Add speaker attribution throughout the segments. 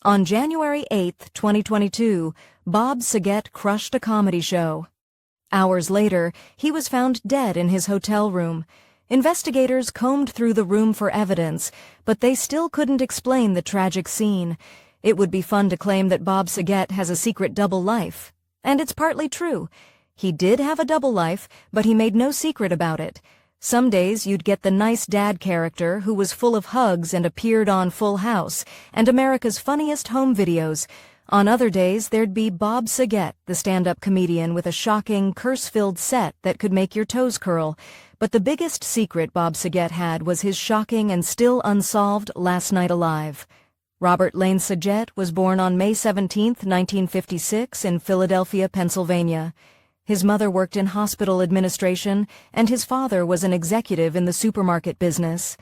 Speaker 1: On January 8, 2022, Bob Saget crushed a comedy show. Hours later, he was found dead in his hotel room. Investigators combed through the room for evidence, but they still couldn't explain the tragic scene. It would be fun to claim that Bob Saget has a secret double life. And it's partly true. He did have a double life, but he made no secret about it. Some days you'd get the nice dad character who was full of hugs and appeared on Full House and America's Funniest Home Videos. On other days, there'd be Bob Saget, the stand-up comedian with a shocking, curse-filled set that could make your toes curl. But the biggest secret Bob Saget had was his shocking and still unsolved Last Night Alive. Robert Lane Saget was born on May 17, 1956, in Philadelphia, Pennsylvania. His mother worked in hospital administration, and his father was an executive in the supermarket business.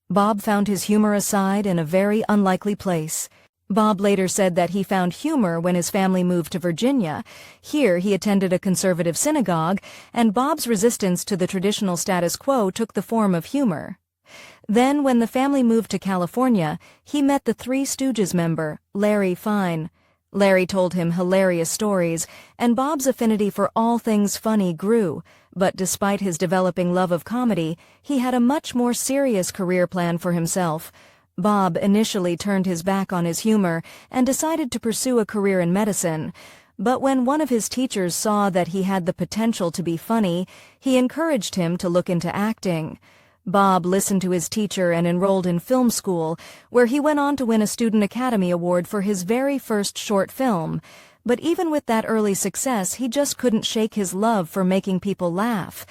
Speaker 1: Bob found his humorous side in a very unlikely place. Bob later said that he found humor when his family moved to Virginia. Here he attended a conservative synagogue, and Bob's resistance to the traditional status quo took the form of humor. Then, when the family moved to California, he met the Three Stooges member, Larry Fine. Larry told him hilarious stories, and Bob's affinity for all things funny grew, but despite his developing love of comedy, he had a much more serious career plan for himself. Bob initially turned his back on his humor and decided to pursue a career in medicine. But when one of his teachers saw that he had the potential to be funny, he encouraged him to look into acting. Bob listened to his teacher and enrolled in film school, where he went on to win a Student Academy Award for his very first short film. But even with that early success, he just couldn't shake his love for making people laugh.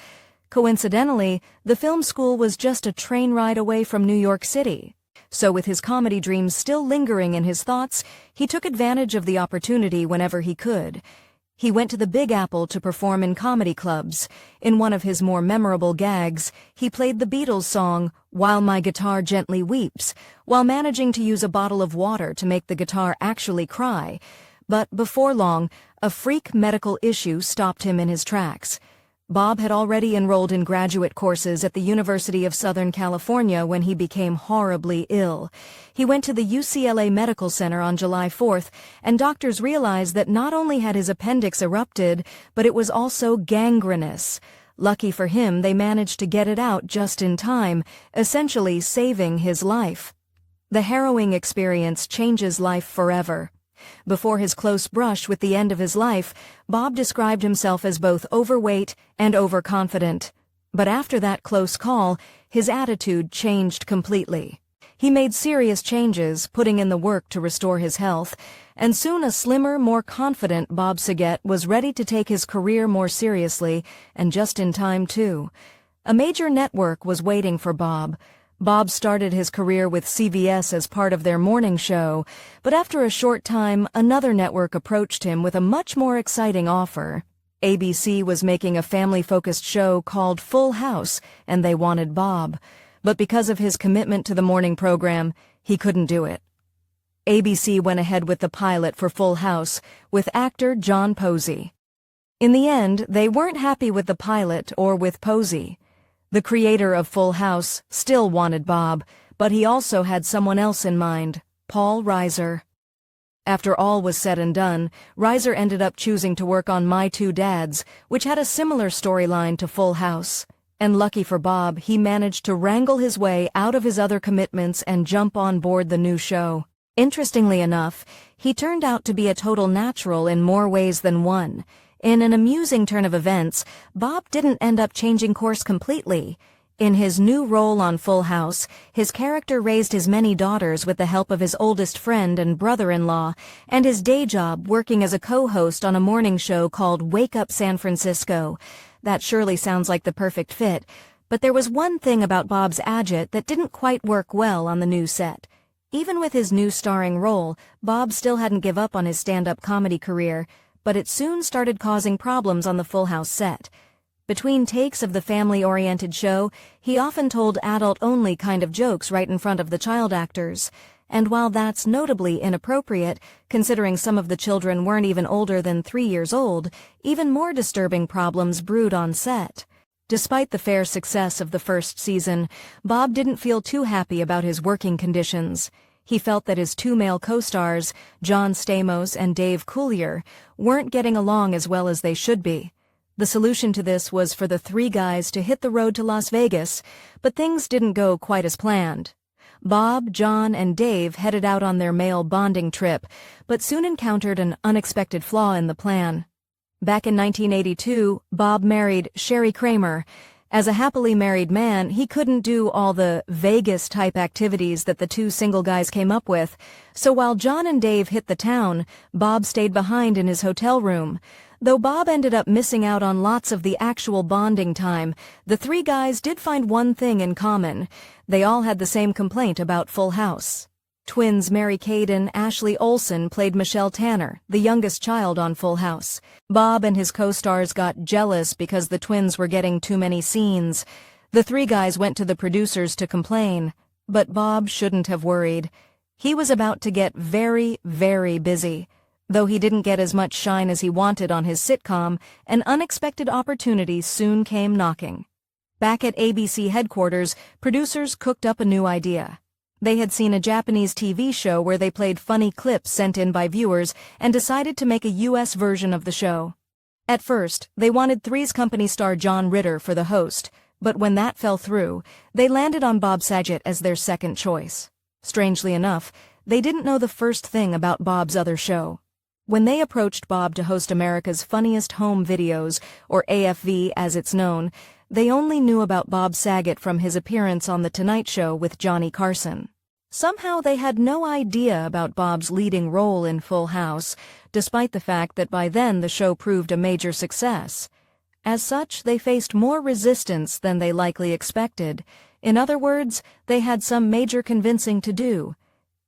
Speaker 1: Coincidentally, the film school was just a train ride away from New York City. So with his comedy dreams still lingering in his thoughts, he took advantage of the opportunity whenever he could. He went to the Big Apple to perform in comedy clubs. In one of his more memorable gags, he played the Beatles song, "While My Guitar Gently Weeps," while managing to use a bottle of water to make the guitar actually cry. But before long, a freak medical issue stopped him in his tracks. Bob had already enrolled in graduate courses at the University of Southern California when he became horribly ill. He went to the UCLA Medical Center on July 4th, and doctors realized that not only had his appendix erupted, but it was also gangrenous. Lucky for him, they managed to get it out just in time, essentially saving his life. The harrowing experience changes life forever. Before his close brush with the end of his life, Bob described himself as both overweight and overconfident. But after that close call, his attitude changed completely. He made serious changes, putting in the work to restore his health, and soon a slimmer, more confident Bob Saget was ready to take his career more seriously, and just in time, too. A major network was waiting for Bob. Bob started his career with CBS as part of their morning show, but after a short time, another network approached him with a much more exciting offer. ABC was making a family-focused show called Full House, and they wanted Bob. But because of his commitment to the morning program, he couldn't do it. ABC went ahead with the pilot for Full House, with actor John Posey. In the end, they weren't happy with the pilot or with Posey. The creator of Full House still wanted Bob, but he also had someone else in mind, Paul Reiser. After all was said and done, Reiser ended up choosing to work on My Two Dads, which had a similar storyline to Full House. And lucky for Bob, he managed to wrangle his way out of his other commitments and jump on board the new show. Interestingly enough, he turned out to be a total natural in more ways than one. In an amusing turn of events, Bob didn't end up changing course completely. In his new role on Full House, his character raised his many daughters with the help of his oldest friend and brother-in-law, and his day job working as a co-host on a morning show called Wake Up San Francisco. That surely sounds like the perfect fit, but there was one thing about Bob's agit that didn't quite work well on the new set. Even with his new starring role, Bob still hadn't given up on his stand-up comedy career, but it soon started causing problems on the Full House set. Between takes of the family-oriented show, he often told adult-only kind of jokes right in front of the child actors. And while that's notably inappropriate, considering some of the children weren't even older than 3 years old, even more disturbing problems brewed on set. Despite the fair success of the first season, Bob didn't feel too happy about his working conditions. He felt that his two male co-stars, John Stamos and Dave Coulier, weren't getting along as well as they should be. The solution to this was for the three guys to hit the road to Las Vegas, but things didn't go quite as planned. Bob, John, and Dave headed out on their male bonding trip, but soon encountered an unexpected flaw in the plan. Back in 1982, Bob married Sherry Kramer. As a happily married man, he couldn't do all the Vegas-type activities that the two single guys came up with, so while John and Dave hit the town, Bob stayed behind in his hotel room. Though Bob ended up missing out on lots of the actual bonding time, the three guys did find one thing in common. They all had the same complaint about Full House. Twins Mary-Kate and Ashley Olsen played Michelle Tanner, the youngest child on Full House. Bob and his co-stars got jealous because the twins were getting too many scenes. The three guys went to the producers to complain, but Bob shouldn't have worried. He was about to get very, very busy. Though he didn't get as much shine as he wanted on his sitcom, an unexpected opportunity soon came knocking. Back at ABC headquarters, producers cooked up a new idea. They had seen a Japanese TV show where they played funny clips sent in by viewers and decided to make a U.S. version of the show. At first, they wanted Three's Company star John Ritter for the host, but when that fell through, they landed on Bob Saget as their second choice. Strangely enough, they didn't know the first thing about Bob's other show. When they approached Bob to host America's Funniest Home Videos, or AFV as it's known, they only knew about Bob Saget from his appearance on The Tonight Show with Johnny Carson. Somehow they had no idea about Bob's leading role in Full House, despite the fact that by then the show proved a major success. As such, they faced more resistance than they likely expected. In other words, they had some major convincing to do.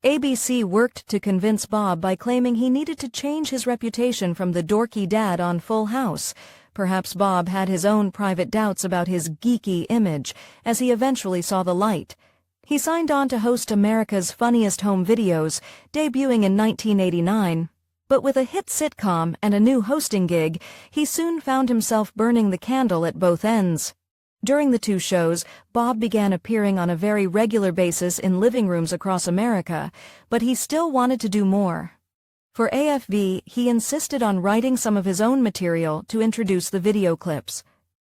Speaker 1: ABC worked to convince Bob by claiming he needed to change his reputation from the dorky dad on Full House. Perhaps Bob had his own private doubts about his geeky image as he eventually saw the light. He signed on to host America's Funniest Home Videos, debuting in 1989. But with a hit sitcom and a new hosting gig, he soon found himself burning the candle at both ends. During the two shows, Bob began appearing on a very regular basis in living rooms across America, but he still wanted to do more. For AFV, he insisted on writing some of his own material to introduce the video clips.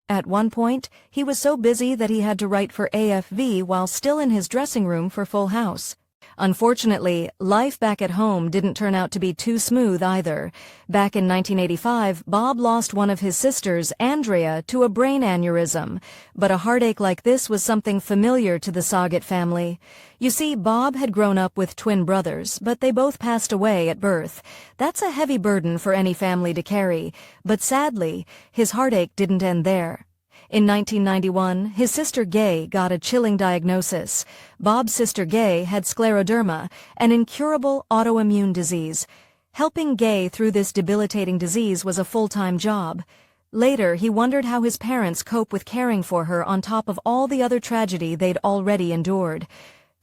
Speaker 1: At one point, he was so busy that he had to write for AFV while still in his dressing room for Full House. Unfortunately, life back at home didn't turn out to be too smooth either. Back in 1985, Bob lost one of his sisters, Andrea, to a brain aneurysm. But a heartache like this was something familiar to the Saget family. You see, Bob had grown up with twin brothers, but they both passed away at birth. That's a heavy burden for any family to carry. But sadly, his heartache didn't end there. In 1991, his sister Gay got a chilling diagnosis. Bob's sister Gay had scleroderma, an incurable autoimmune disease. Helping Gay through this debilitating disease was a full-time job. Later, he wondered how his parents cope with caring for her on top of all the other tragedy they'd already endured.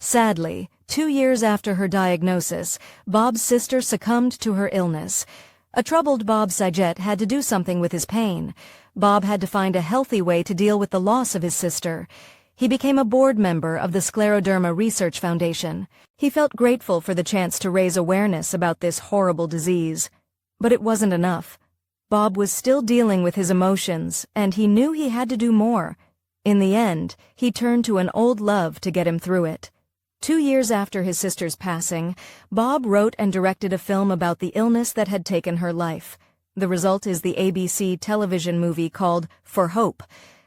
Speaker 1: Sadly, 2 years after her diagnosis, Bob's sister succumbed to her illness. A troubled Bob Saget had to do something with his pain. Bob had to find a healthy way to deal with the loss of his sister. He became a board member of the Scleroderma Research Foundation. He felt grateful for the chance to raise awareness about this horrible disease. But it wasn't enough. Bob was still dealing with his emotions, and he knew he had to do more. In the end, he turned to an old love to get him through it. 2 years after his sister's passing, Bob wrote and directed a film about the illness that had taken her life. The result is the ABC television movie called For Hope.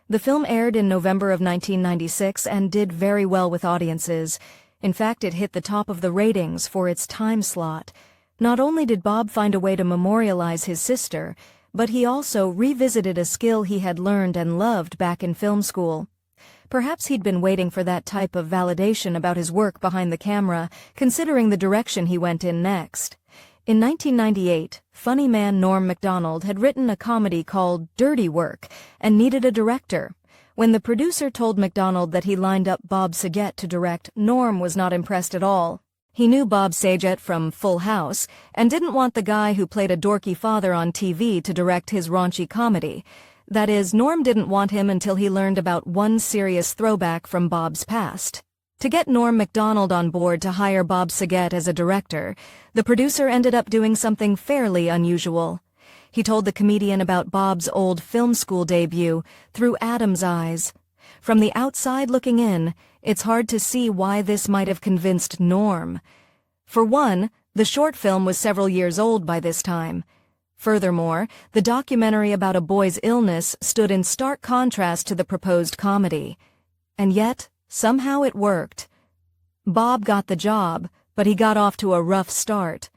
Speaker 1: The film aired in November of 1996 and did very well with audiences. In fact, it hit the top of the ratings for its time slot. Not only did Bob find a way to memorialize his sister, but he also revisited a skill he had learned and loved back in film school. Perhaps he'd been waiting for that type of validation about his work behind the camera, considering the direction he went in next. In 1998, funny man Norm Macdonald had written a comedy called Dirty Work and needed a director. When the producer told Macdonald that he lined up Bob Saget to direct, Norm was not impressed at all. He knew Bob Saget from Full House and didn't want the guy who played a dorky father on TV to direct his raunchy comedy. That is, Norm didn't want him until he learned about one serious throwback from Bob's past. To get Norm Macdonald on board to hire Bob Saget as a director, the producer ended up doing something fairly unusual. He told the comedian about Bob's old film school debut through Adam's eyes. From the outside looking in, it's hard to see why this might have convinced Norm. For one, the short film was several years old by this time. Furthermore, the documentary about a boy's illness stood in stark contrast to the proposed comedy. And yet, somehow it worked. Bob got the job, but he got off to a rough start.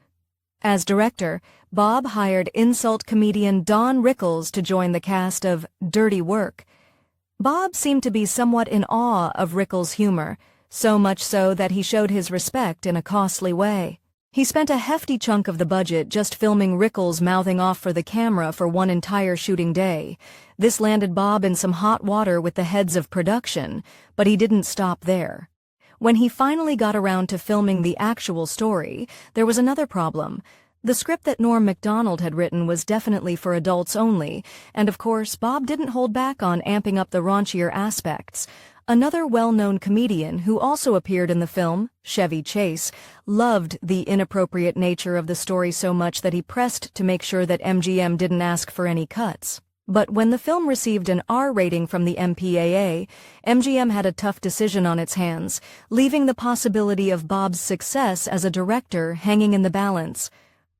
Speaker 1: As director, Bob hired insult comedian Don Rickles to join the cast of Dirty Work. Bob seemed to be somewhat in awe of Rickles' humor, so much so that he showed his respect in a costly way. He spent a hefty chunk of the budget just filming Rickles mouthing off for the camera for one entire shooting day. This landed Bob in some hot water with the heads of production, but he didn't stop there. When he finally got around to filming the actual story, there was another problem. The script that Norm Macdonald had written was definitely for adults only, and of course, Bob didn't hold back on amping up the raunchier aspects. Another well-known comedian who also appeared in the film, Chevy Chase, loved the inappropriate nature of the story so much that he pressed to make sure that MGM didn't ask for any cuts. But when the film received an R rating from the MPAA, MGM had a tough decision on its hands, leaving the possibility of Bob's success as a director hanging in the balance.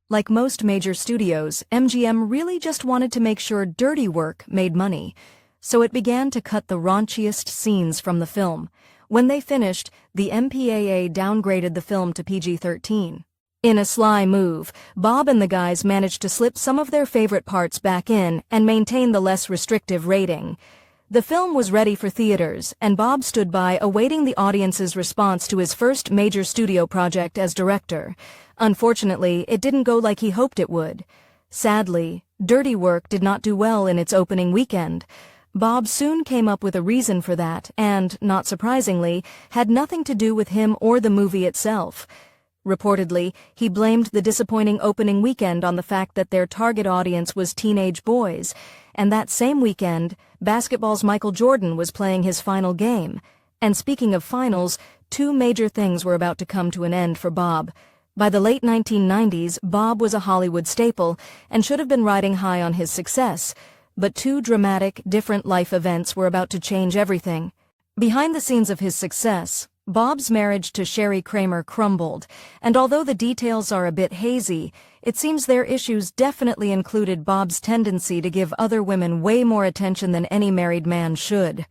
Speaker 1: Like most major studios, MGM really just wanted to make sure Dirty Work made money, so it began to cut the raunchiest scenes from the film. When they finished, the MPAA downgraded the film to PG-13. In a sly move, Bob and the guys managed to slip some of their favorite parts back in and maintain the less restrictive rating. The film was ready for theaters, and Bob stood by awaiting the audience's response to his first major studio project as director. Unfortunately, it didn't go like he hoped it would. Sadly, Dirty Work did not do well in its opening weekend. Bob soon came up with a reason for that and, not surprisingly, had nothing to do with him or the movie itself. Reportedly, he blamed the disappointing opening weekend on the fact that their target audience was teenage boys, and that same weekend, basketball's Michael Jordan was playing his final game. And speaking of finals, two major things were about to come to an end for Bob. By the late 1990s, Bob was a Hollywood staple and should have been riding high on his success, but two dramatic, different life events were about to change everything. Behind the scenes of his success, Bob's marriage to Sherry Kramer crumbled, and although the details are a bit hazy, it seems their issues definitely included Bob's tendency to give other women way more attention than any married man should.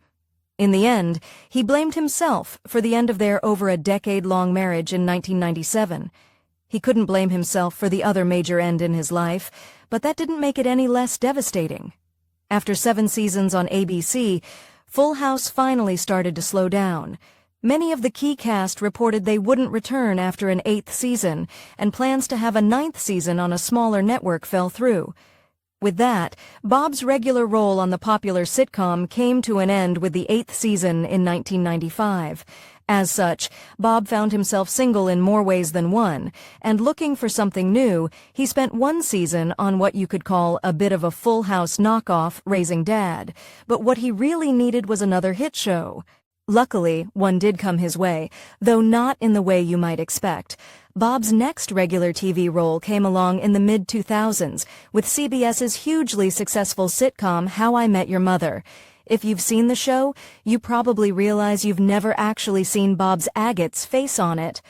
Speaker 1: In the end, he blamed himself for the end of their over a decade-long marriage in 1997. He couldn't blame himself for the other major end in his life, but that didn't make it any less devastating. After 7 seasons on ABC, Full House finally started to slow down. Many of the key cast reported they wouldn't return after an 8th season, and plans to have a 9th season on a smaller network fell through. With that, Bob's regular role on the popular sitcom came to an end with the 8th season in 1995. As such, Bob found himself single in more ways than one, and looking for something new, he spent 1 season on what you could call a bit of a Full House knockoff, Raising Dad. But what he really needed was another hit show. Luckily, one did come his way, though not in the way you might expect. Bob's next regular TV role came along in the mid-2000s with CBS's hugely successful sitcom How I Met Your Mother. If you've seen the show, you probably realize you've never actually seen Bob's Agate's face on it.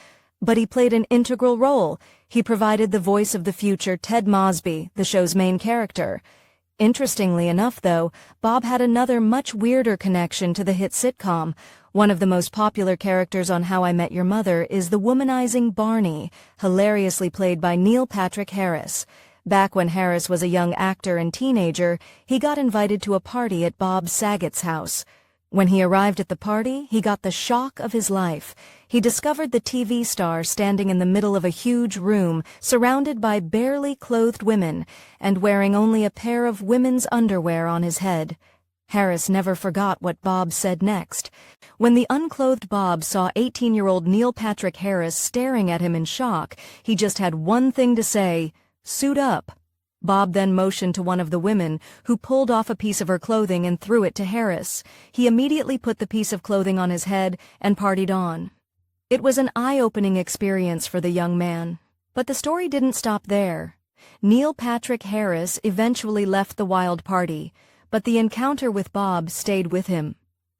Speaker 1: But he played an integral role. He provided the voice of the future Ted Mosby, the show's main character. Interestingly enough, though, Bob had another much weirder connection to the hit sitcom. One of the most popular characters on How I Met Your Mother is the womanizing Barney, hilariously played by Neil Patrick Harris. Back when Harris was a young actor and teenager, he got invited to a party at Bob Saget's house. When he arrived at the party, he got the shock of his life. He discovered the TV star standing in the middle of a huge room, surrounded by barely clothed women, and wearing only a pair of women's underwear on his head. Harris never forgot what Bob said next. When the unclothed Bob saw 18-year-old Neil Patrick Harris staring at him in shock, he just had one thing to say: "Suit up." Bob then motioned to one of the women, who pulled off a piece of her clothing and threw it to Harris. He immediately put the piece of clothing on his head and partied on. It was an eye-opening experience for the young man. But the story didn't stop there. Neil Patrick Harris eventually left the wild party, but the encounter with Bob stayed with him.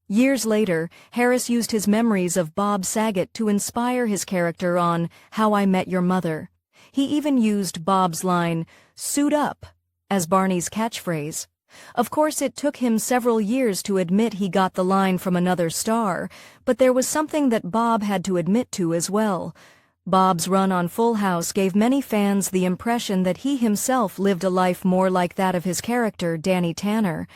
Speaker 1: Years later, Harris used his memories of Bob Saget to inspire his character on How I Met Your Mother. He even used Bob's line, "Suit up," as Barney's catchphrase. Of course, it took him several years to admit he got the line from another star, but there was something that Bob had to admit to as well. Bob's run on Full House gave many fans the impression that he himself lived a life more like that of his character, Danny Tanner.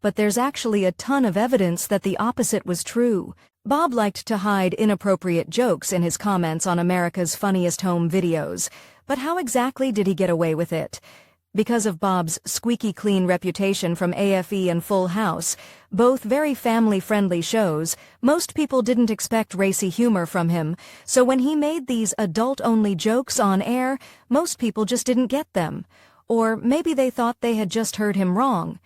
Speaker 1: But there's actually a ton of evidence that the opposite was true. Bob liked to hide inappropriate jokes in his comments on America's Funniest Home Videos. But how exactly did he get away with it? Because of Bob's squeaky clean reputation from AFE and Full House, both very family-friendly shows, most people didn't expect racy humor from him, so when he made these adult-only jokes on air, most people just didn't get them. Or maybe they thought they had just heard him wrong.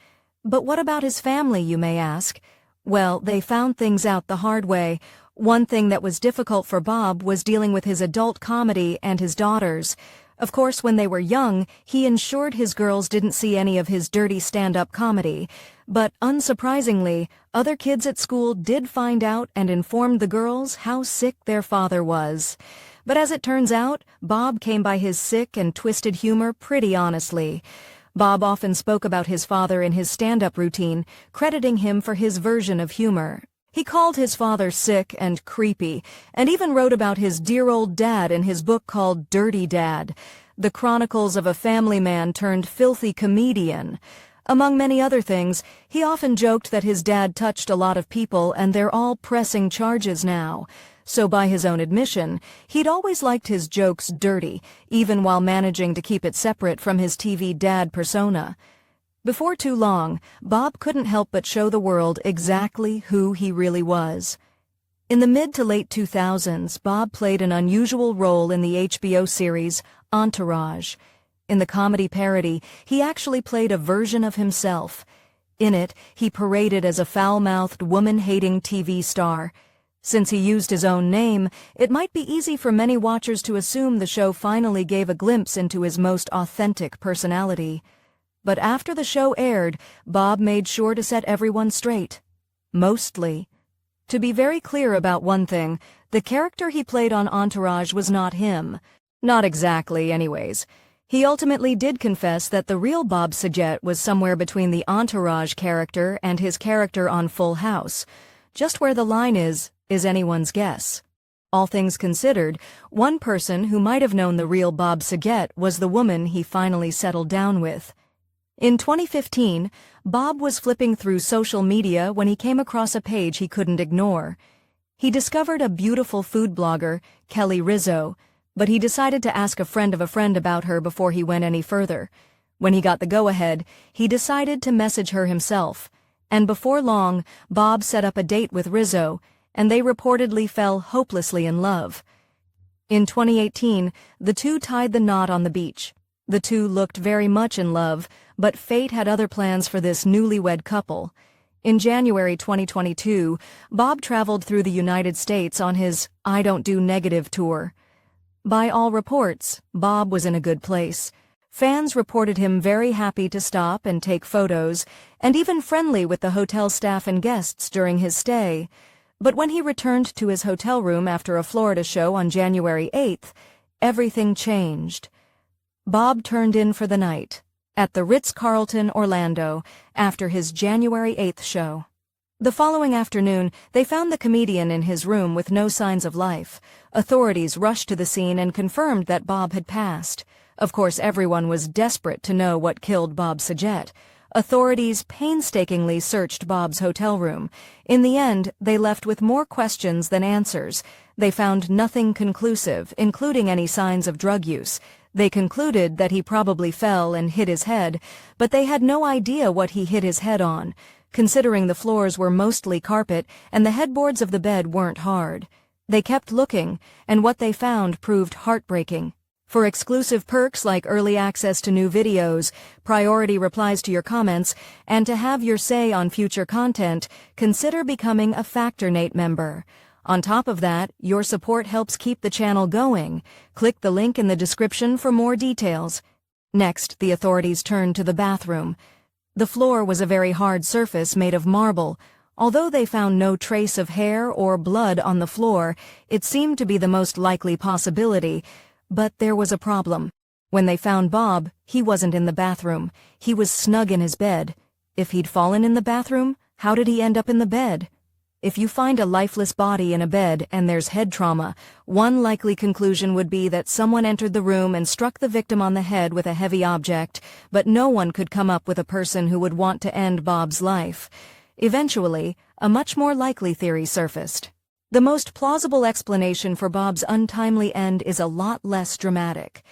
Speaker 1: But what about his family, you may ask? Well, they found things out the hard way. One thing that was difficult for Bob was dealing with his adult comedy and his daughters. Of course, when they were young, he ensured his girls didn't see any of his dirty stand-up comedy. But unsurprisingly, other kids at school did find out and informed the girls how sick their father was. But as it turns out, Bob came by his sick and twisted humor pretty honestly. Bob often spoke about his father in his stand-up routine, crediting him for his version of humor. He called his father sick and creepy, and even wrote about his dear old dad in his book called Dirty Dad, The Chronicles of a Family Man Turned Filthy Comedian. Among many other things, he often joked that his dad touched a lot of people and they're all pressing charges now. So by his own admission, he'd always liked his jokes dirty, even while managing to keep it separate from his TV dad persona. Before too long, Bob couldn't help but show the world exactly who he really was. In the mid to late 2000s, Bob played an unusual role in the HBO series Entourage. In the comedy parody, he actually played a version of himself. In it, he paraded as a foul-mouthed, woman-hating TV star. Since he used his own name, it might be easy for many watchers to assume the show finally gave a glimpse into his most authentic personality. But after the show aired, Bob made sure to set everyone straight. Mostly. To be very clear about one thing, the character he played on Entourage was not him. Not exactly, anyways. He ultimately did confess that the real Bob Saget was somewhere between the Entourage character and his character on Full House. Just where the line is anyone's guess. All things considered, one person who might have known the real Bob Saget was the woman he finally settled down with. In 2015, Bob was flipping through social media when he came across a page he couldn't ignore. He discovered a beautiful food blogger, Kelly Rizzo, but he decided to ask a friend of a friend about her before he went any further. When he got the go-ahead, he decided to message her himself, and before long, Bob set up a date with Rizzo, and they reportedly fell hopelessly in love. In 2018, the two tied the knot on the beach. The two looked very much in love, but fate had other plans for this newlywed couple. In January 2022, Bob traveled through the United States on his I Don't Do Negative tour. By all reports, Bob was in a good place. Fans reported him very happy to stop and take photos, and even friendly with the hotel staff and guests during his stay. But when he returned to his hotel room after a Florida show on January 8th, everything changed. Bob turned in for the night, at the Ritz-Carlton, Orlando, after his January 8th show. The following afternoon, they found the comedian in his room with no signs of life. Authorities rushed to the scene and confirmed that Bob had passed. Of course, everyone was desperate to know what killed Bob Saget. Authorities painstakingly searched Bob's hotel room. In the end, they left with more questions than answers. They found nothing conclusive, including any signs of drug use. They concluded that he probably fell and hit his head, but they had no idea what he hit his head on, considering the floors were mostly carpet and the headboards of the bed weren't hard. They kept looking, and what they found proved heartbreaking. For exclusive perks like early access to new videos, priority replies to your comments, and to have your say on future content, consider becoming a Factornate member. On top of that, your support helps keep the channel going. Click the link in the description for more details. Next, the authorities turned to the bathroom. The floor was a very hard surface made of marble. Although they found no trace of hair or blood on the floor, it seemed to be the most likely possibility. But there was a problem. When they found Bob, he wasn't in the bathroom. He was snug in his bed. If he'd fallen in the bathroom, how did he end up in the bed? If you find a lifeless body in a bed and there's head trauma, one likely conclusion would be that someone entered the room and struck the victim on the head with a heavy object, but no one could come up with a person who would want to end Bob's life. Eventually, a much more likely theory surfaced. The most plausible explanation for Bob's untimely end is a lot less dramatic.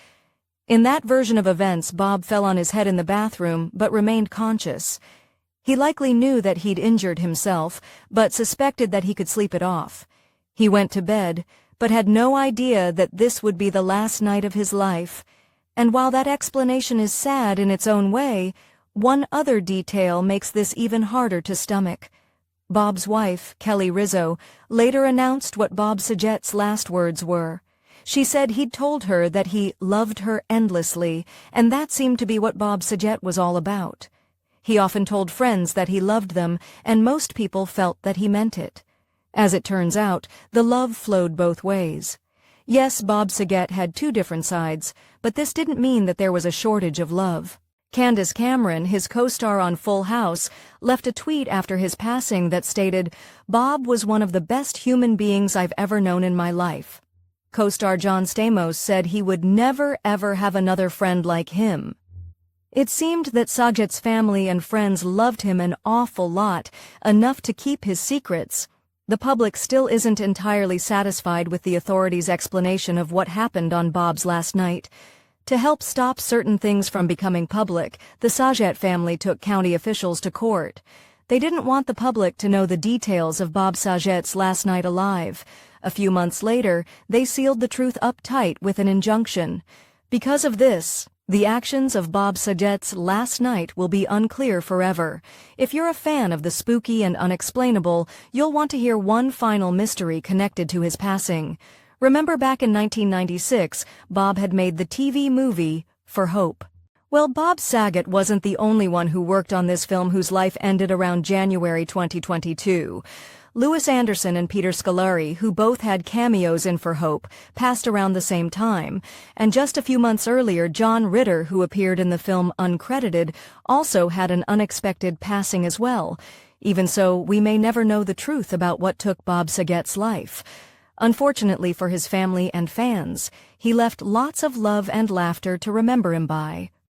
Speaker 1: In that version of events, Bob fell on his head in the bathroom but remained conscious. He likely knew that he'd injured himself, but suspected that he could sleep it off. He went to bed, but had no idea that this would be the last night of his life. And while that explanation is sad in its own way, one other detail makes this even harder to stomach. Bob's wife, Kelly Rizzo, later announced what Bob Saget's last words were. She said he'd told her that he loved her endlessly, and that seemed to be what Bob Saget was all about. He often told friends that he loved them, and most people felt that he meant it. As it turns out, the love flowed both ways. Yes, Bob Saget had two different sides, but this didn't mean that there was a shortage of love. Candace Cameron, his co-star on Full House, left a tweet after his passing that stated, "Bob was one of the best human beings I've ever known in my life." Co-star John Stamos said he would never ever have another friend like him. It seemed that Saget's family and friends loved him an awful lot, enough to keep his secrets. The public still isn't entirely satisfied with the authorities' explanation of what happened on Bob's last night. To help stop certain things from becoming public, the Saget family took county officials to court. They didn't want the public to know the details of Bob Saget's last night alive. A few months later, they sealed the truth up tight with an injunction. Because of this, the actions of Bob Saget's last night will be unclear forever. If you're a fan of the spooky and unexplainable, you'll want to hear one final mystery connected to his passing. Remember back in 1996, Bob had made the TV movie For Hope. Well, Bob Saget wasn't the only one who worked on this film whose life ended around January 2022. Louis Anderson and Peter Scolari, who both had cameos in For Hope, passed around the same time, and just a few months earlier, John Ritter, who appeared in the film uncredited, also had an unexpected passing as well. Even so, we may never know the truth about what took Bob Saget's life. Unfortunately for his family and fans, he left lots of love and laughter to remember him by.